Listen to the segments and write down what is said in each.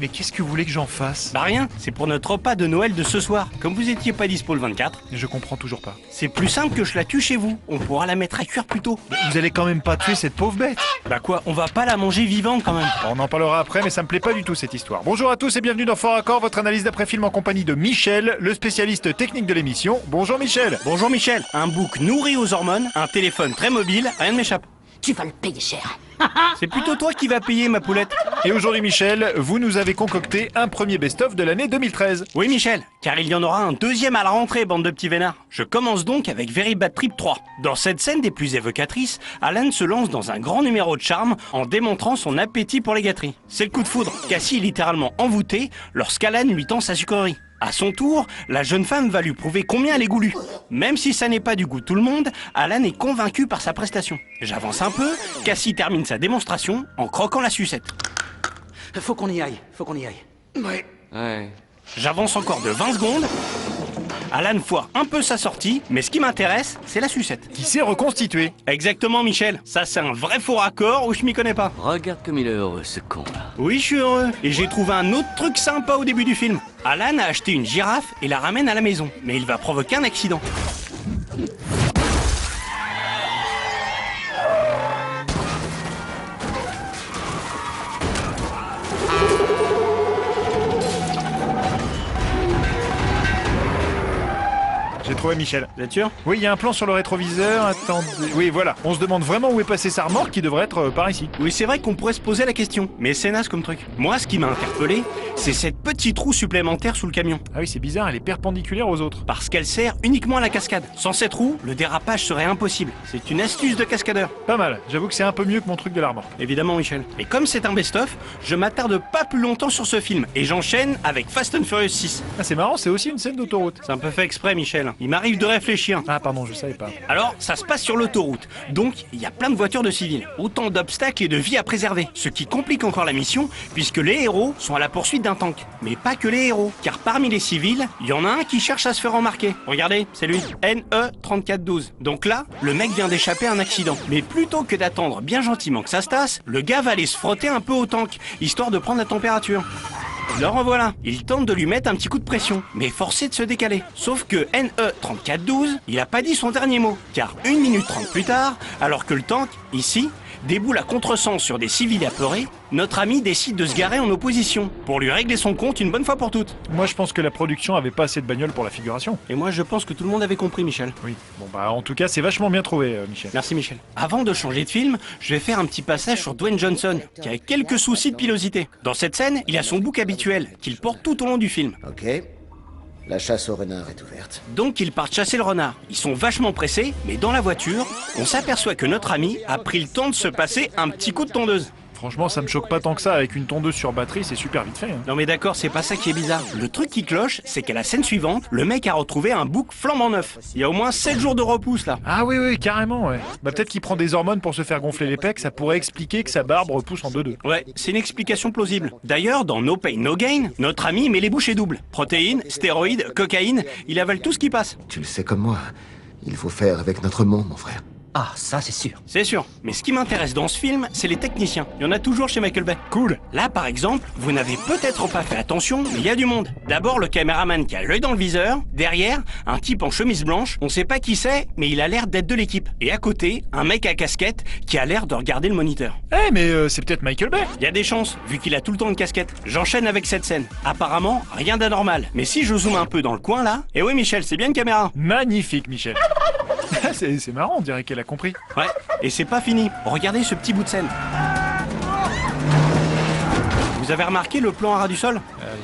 Mais qu'est-ce que vous voulez que j'en fasse? Bah rien, c'est pour notre repas de Noël de ce soir. Comme vous étiez pas dispo le 24, Je comprends toujours pas. c'est plus simple que je la tue chez vous. On pourra la mettre à cuire plus tôt. Vous allez quand même pas tuer cette pauvre bête. Bah quoi, on va pas la manger vivante quand même. On en parlera après, mais ça me plaît pas du tout cette histoire. Bonjour à tous et bienvenue dans Fort Accord, votre analyse d'après-film en compagnie de Michel, le spécialiste technique de l'émission. Bonjour Michel. Bonjour Michel, un bouc nourri aux hormones, un téléphone très mobile, rien ne m'échappe. Tu vas le payer cher. C'est plutôt toi qui vas payer ma poulette. Et aujourd'hui Michel, vous nous avez concocté un premier best-of de l'année 2013. Oui Michel, car il y en aura un deuxième à la rentrée, bande de petits vénards. Je commence donc avec Very Bad Trip 3. Dans cette scène des plus évocatrices, Alan se lance dans un grand numéro de charme en démontrant son appétit pour les gâteries. C'est le coup de foudre. Cassie est littéralement envoûtée lorsqu'Alan lui tend sa sucrerie. À son tour, la jeune femme va lui prouver combien elle est goulue. Même si ça n'est pas du goût de tout le monde, Alan est convaincu par sa prestation. J'avance un peu, Cassie termine sa démonstration en croquant la sucette. Faut qu'on y aille, Ouais. J'avance encore de 20 secondes. Alan foire un peu sa sortie, mais ce qui m'intéresse, c'est la sucette. Qui s'est reconstitué. Exactement Michel, ça c'est un vrai faux raccord où je m'y connais pas. Regarde comme il est heureux, ce con-là. Oui, je suis heureux. Et j'ai trouvé un autre truc sympa au début du film. Alan a acheté une girafe et la ramène à la maison. Mais il va provoquer un accident. J'ai trouvé Michel. Vous êtes sûr? Oui, il y a un plan sur le rétroviseur. Attendez. Oui, voilà. On se demande vraiment où est passée sa remorque qui devrait être par ici. Oui, c'est vrai qu'on pourrait se poser la question. Mais c'est naze comme truc. Moi, ce qui m'a interpellé, c'est cette petite roue supplémentaire sous le camion. Ah oui, c'est bizarre, elle est perpendiculaire aux autres. Parce qu'elle sert uniquement à la cascade. Sans cette roue, le dérapage serait impossible. C'est une astuce de cascadeur. Pas mal. J'avoue que c'est un peu mieux que mon truc de la remorque. Évidemment, Michel. Et comme c'est un best-of, je m'attarde pas plus longtemps sur ce film. Et j'enchaîne avec Fast and Furious 6. Ah, c'est marrant, c'est aussi une scène d'autoroute. C'est un peu fait exprès, Michel. Il m'arrive de réfléchir. Ah, pardon, je savais pas. Alors, ça se passe sur l'autoroute. Donc, il y a plein de voitures de civils. Autant d'obstacles et de vies à préserver. Ce qui complique encore la mission, puisque les héros sont à la poursuite d'un tank. Mais pas que les héros. Car parmi les civils, il y en a un qui cherche à se faire remarquer. Regardez, c'est lui. NE3412. Donc là, le mec vient d'échapper à un accident. Mais plutôt que d'attendre bien gentiment que ça se tasse, le gars va aller se frotter un peu au tank, histoire de prendre la température. Le revoilà. Il tente de lui mettre un petit coup de pression, mais forcé de se décaler. Sauf que NE3412, il a pas dit son dernier mot. Car 1 minute 30 plus tard, alors que le tank, ici, déboule à contresens sur des civils apeurés, notre ami décide de se garer en opposition, pour lui régler son compte une bonne fois pour toutes. Moi, je pense que la production avait pas assez de bagnoles pour la figuration. Et moi je pense que tout le monde avait compris, Michel. Oui. Bon, bah, en tout cas, c'est vachement bien trouvé, Michel. Merci Michel. Avant de changer de film, je vais faire un petit passage sur Dwayne Johnson, qui a quelques soucis de pilosité. Dans cette scène, il a son bouc habituel, qu'il porte tout au long du film. Ok. La chasse au renard est ouverte. Donc ils partent chasser le renard. Ils sont vachement pressés, mais dans la voiture, on s'aperçoit que notre ami a pris le temps de se passer un petit coup de tondeuse. Franchement, ça me choque pas tant que ça. Avec une tondeuse sur batterie, c'est super vite fait. Hein. Non mais d'accord, c'est pas ça qui est bizarre. Le truc qui cloche, c'est qu'à la scène suivante, le mec a retrouvé un bouc flambant neuf. Il y a au moins 7 jours de repousse là. Ah oui, oui, carrément, ouais. Bah peut-être qu'il prend des hormones pour se faire gonfler les pecs, ça pourrait expliquer que sa barbe repousse en 2-2. Ouais, c'est une explication plausible. D'ailleurs, dans No Pain No Gain, notre ami met les bouchées doubles. Protéines, stéroïdes, cocaïne, il avale tout ce qui passe. Tu le sais comme moi. Il faut faire avec notre monde, mon frère. Ah, ça c'est sûr. C'est sûr. Mais ce qui m'intéresse dans ce film, c'est les techniciens. Il y en a toujours chez Michael Bay. Cool. Là, par exemple, vous n'avez peut-être pas fait attention, mais il y a du monde. D'abord, le caméraman qui a l'œil dans le viseur. Derrière, un type en chemise blanche. On sait pas qui c'est, mais il a l'air d'être de l'équipe. Et à côté, un mec à casquette qui a l'air de regarder le moniteur. Eh, mais c'est peut-être Michael Bay. Il y a des chances, vu qu'il a tout le temps une casquette. J'enchaîne avec cette scène. Apparemment, rien d'anormal. Mais si je zoome un peu dans le coin là... Eh oui, Michel, c'est bien une caméra. Magnifique, Michel. c'est marrant, on dirait qu'elle a compris. Ouais, et c'est pas fini. Regardez ce petit bout de scène. Vous avez remarqué le plan à ras du sol?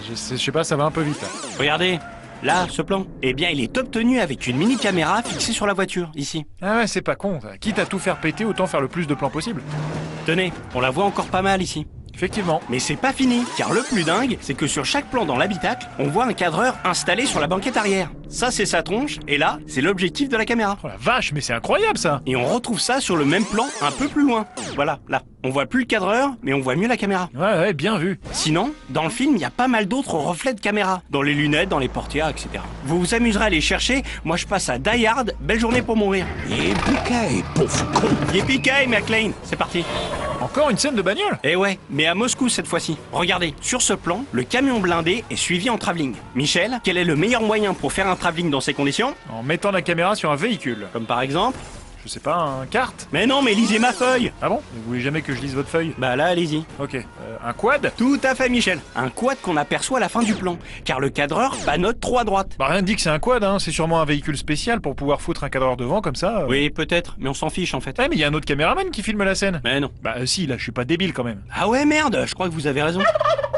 Je sais pas, ça va un peu vite là. Regardez, là, ce plan. Eh bien, il est obtenu avec une mini-caméra fixée sur la voiture, ici. Ah ouais, c'est pas con. Ça. Quitte à tout faire péter, autant faire le plus de plans possible. Tenez, on la voit encore pas mal ici. Effectivement. Mais c'est pas fini, car le plus dingue, c'est que sur chaque plan dans l'habitacle, on voit un cadreur installé sur la banquette arrière. Ça, c'est sa tronche, et là, c'est l'objectif de la caméra. Oh la vache, mais c'est incroyable ça. Et on retrouve ça sur le même plan, un peu plus loin. Voilà, là. On voit plus le cadreur, mais on voit mieux la caméra. Ouais, bien vu. Sinon, dans le film, il y a pas mal d'autres reflets de caméra. Dans les lunettes, dans les portières, etc. Vous vous amuserez à les chercher. Moi, je passe à Die Hard. Belle journée pour mourir. Et bouquet, pauvre con. Yippee-ki-yay, McLean. C'est parti. Encore une scène de bagnole? Eh ouais, mais à Moscou cette fois-ci. Regardez, sur ce plan, le camion blindé est suivi en travelling. Michel, quel est le meilleur moyen pour faire un travelling dans ces conditions? En mettant la caméra sur un véhicule. Comme par exemple... Je sais pas, un kart? Mais non, mais lisez ma feuille! Ah bon? Vous voulez jamais que je lise votre feuille? Bah là, allez-y. Ok. Un quad? Tout à fait, Michel. Un quad qu'on aperçoit à la fin du plan, car le cadreur panote trop à droite. Bah rien ne dit que c'est un quad, hein. C'est sûrement un véhicule spécial pour pouvoir foutre un cadreur devant comme ça. Oui, peut-être, mais on s'en fiche en fait. Eh mais il y a un autre caméraman qui filme la scène. Mais non. Bah si, là je suis pas débile quand même. Ah ouais, merde, je crois que vous avez raison.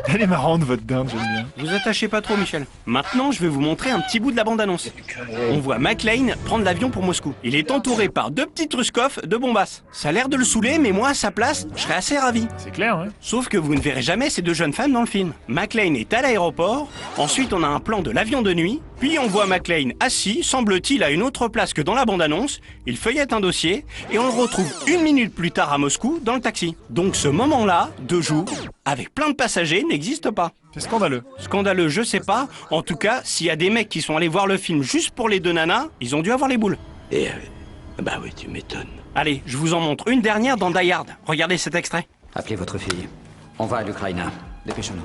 Elle est marrante votre dinde, j'aime bien. Vous attachez pas trop, Michel. Maintenant, je vais vous montrer un petit bout de la bande-annonce. On voit McClane prendre l'avion pour Moscou. Il est entouré par 2 petits Truskov de bombasses. Ça a l'air de le saouler, mais moi, à sa place, je serais assez ravi. C'est clair, hein. Sauf que vous ne verrez jamais ces 2 jeunes femmes dans le film. McClane est à l'aéroport, ensuite on a un plan de l'avion de nuit, puis on voit McClane assis, semble-t-il, à une autre place que dans la bande-annonce, il feuillette un dossier, et on le retrouve 1 minute plus tard à Moscou, dans le taxi. Donc ce moment-là, de jour, avec plein de passagers, n'existe pas. C'est scandaleux. Scandaleux, je sais pas. En tout cas, s'il y a des mecs qui sont allés voir le film juste pour les 2 nanas, ils ont dû avoir les boules. Et bah oui, tu m'étonnes. Allez, je vous en montre une dernière dans Die Hard. Regardez cet extrait. Appelez votre fille. On va à l'Ukraine. Dépêchons-nous.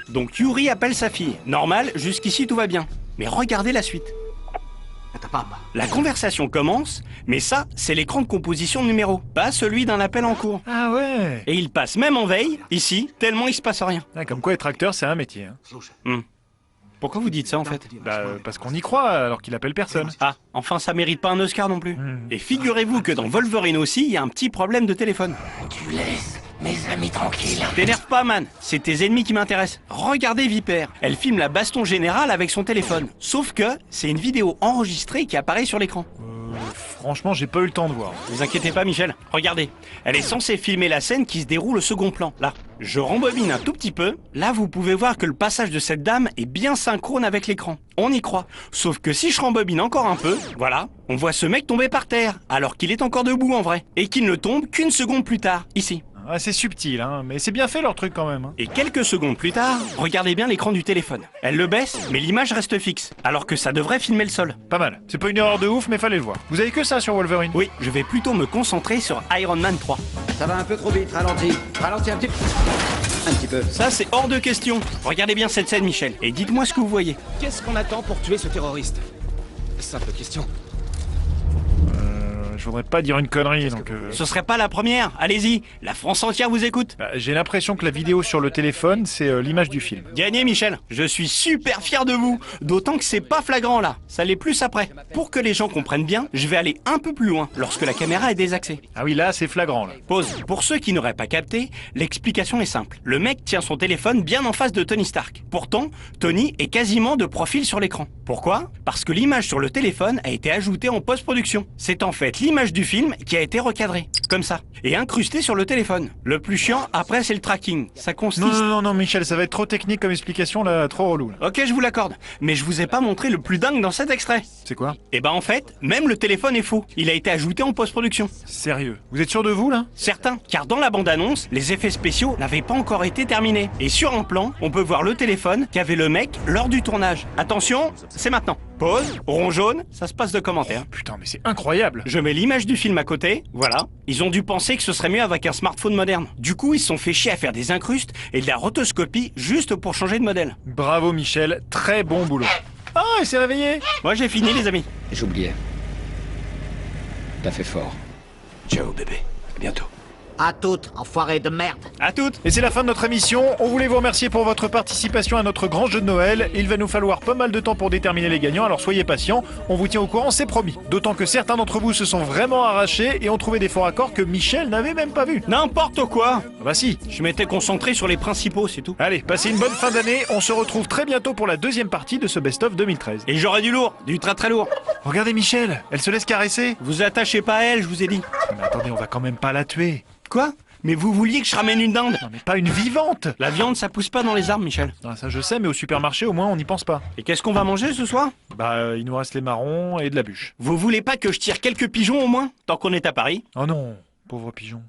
Donc Yuri appelle sa fille. Normal, jusqu'ici tout va bien. Mais regardez la suite. La conversation commence, mais ça, c'est l'écran de composition numéro, pas celui d'un appel en cours. Ah ouais. Et il passe même en veille, ici, tellement il se passe rien. Ah, comme quoi être acteur c'est un métier. Hein. Pourquoi vous dites ça en fait? Bah parce qu'on y croit alors qu'il appelle personne. Ah, enfin ça mérite pas un Oscar non plus. Et figurez-vous que dans Wolverine aussi, il y a un petit problème de téléphone. Tu laisses mes amis tranquilles. T'énerve pas, man, c'est tes ennemis qui m'intéressent. Regardez Viper, elle filme la baston générale avec son téléphone. Sauf que c'est une vidéo enregistrée qui apparaît sur l'écran. Franchement j'ai pas eu le temps de voir. Vous inquiétez pas, Michel, regardez. Elle est censée filmer la scène qui se déroule au second plan, là. Je rembobine un tout petit peu. Là, vous pouvez voir que le passage de cette dame est bien synchrone avec l'écran. On y croit. Sauf que si je rembobine encore un peu, voilà, on voit ce mec tomber par terre, alors qu'il est encore debout en vrai. Et qu'il ne tombe qu'une seconde plus tard, ici. Ah, c'est subtil, hein, mais c'est bien fait leur truc quand même. Hein. Et quelques secondes plus tard, regardez bien l'écran du téléphone. Elle le baisse, mais l'image reste fixe, alors que ça devrait filmer le sol. Pas mal. C'est pas une erreur de ouf, mais fallait le voir. Vous avez que ça sur Wolverine? Oui, je vais plutôt me concentrer sur Iron Man 3. Ça va un peu trop vite, ralentis. Ralentis un petit peu. Un petit peu. Ça, c'est hors de question. Regardez bien cette scène, Michel, et dites-moi ce que vous voyez. Qu'est-ce qu'on attend pour tuer ce terroriste? Simple question. Je voudrais pas dire une connerie, donc... Ce serait pas la première, allez-y, la France entière vous écoute. Bah, j'ai l'impression que la vidéo sur le téléphone, c'est l'image du film. Gagné, Michel, je suis super fier de vous, d'autant que c'est pas flagrant là, ça l'est plus après. Pour que les gens comprennent bien, je vais aller un peu plus loin, lorsque la caméra est désaxée. Ah oui, là, c'est flagrant, là. Pause. Pour ceux qui n'auraient pas capté, l'explication est simple. Le mec tient son téléphone bien en face de Tony Stark. Pourtant, Tony est quasiment de profil sur l'écran. Pourquoi? Parce que l'image sur le téléphone a été ajoutée en post-production. C'est en fait l'image du film qui a été recadrée, comme ça, et incrustée sur le téléphone. Le plus chiant, après, c'est le tracking. Ça consiste... Non, Michel, ça va être trop technique comme explication, là, trop relou, là. Ok, je vous l'accorde, mais je vous ai pas montré le plus dingue dans cet extrait. C'est quoi? Eh ben en fait, même le téléphone est faux. Il a été ajouté en post-production. Sérieux? Vous êtes sûr de vous, là? Certain, car dans la bande-annonce, les effets spéciaux n'avaient pas encore été terminés. Et sur un plan, on peut voir le téléphone qu'avait le mec lors du tournage. Attention, c'est maintenant. Pause, rond jaune, ça se passe de commentaires. Putain, mais c'est incroyable! Je mets l'image du film à côté, voilà. Ils ont dû penser que ce serait mieux avec un smartphone moderne. Du coup, ils se sont fait chier à faire des incrustes et de la rotoscopie juste pour changer de modèle. Bravo, Michel, très bon boulot. Ah, il s'est réveillé! Moi, j'ai fini, les amis. J'oubliais. T'as fait fort. Ciao bébé, à bientôt. À toutes, enfoirés de merde. À toutes. Et c'est la fin de notre émission. On voulait vous remercier pour votre participation à notre grand jeu de Noël. Il va nous falloir pas mal de temps pour déterminer les gagnants, alors soyez patients. On vous tient au courant, c'est promis. D'autant que certains d'entre vous se sont vraiment arrachés et ont trouvé des faux raccords que Michel n'avait même pas vus. N'importe quoi. Ah bah si. Je m'étais concentré sur les principaux, c'est tout. Allez, passez une bonne fin d'année. On se retrouve très bientôt pour la deuxième partie de ce best-of 2013. Et j'aurai du lourd, du très très lourd. Regardez Michel, elle se laisse caresser. Vous attachez pas à elle, je vous ai dit. Mais attendez, on va quand même pas la tuer. Quoi? Mais vous vouliez que je ramène une dinde? Non mais pas une vivante. La viande, ça pousse pas dans les arbres, Michel. Ah, ça je sais, mais au supermarché au moins on n'y pense pas. Et qu'est-ce qu'on va manger ce soir? Bah il nous reste les marrons et de la bûche. Vous voulez pas que je tire quelques pigeons au moins, tant qu'on est à Paris? Oh non, pauvre pigeon.